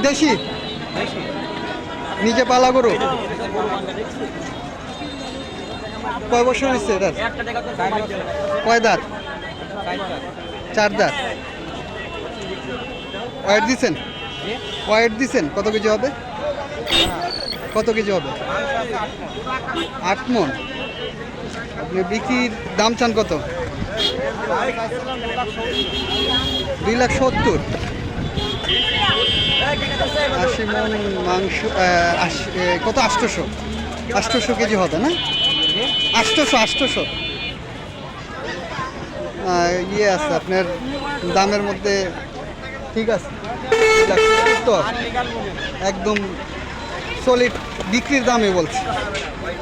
দেশি নিজে পালা গরু কয় বছর হয়েছে এটার কয় দাঁত 4 দাঁত ওয়েট দিছেন কত কেজি হবে কত কেজি হবে 8 মণ আপনি বিক্রির দাম চান কত 2,70,000 80 মণ মাংস কত 800 কেজি হবে না 800 ইয়ে আছে আপনার দামের মধ্যে ঠিক আছে তো একদম সলিড বিক্রির দামে বলছি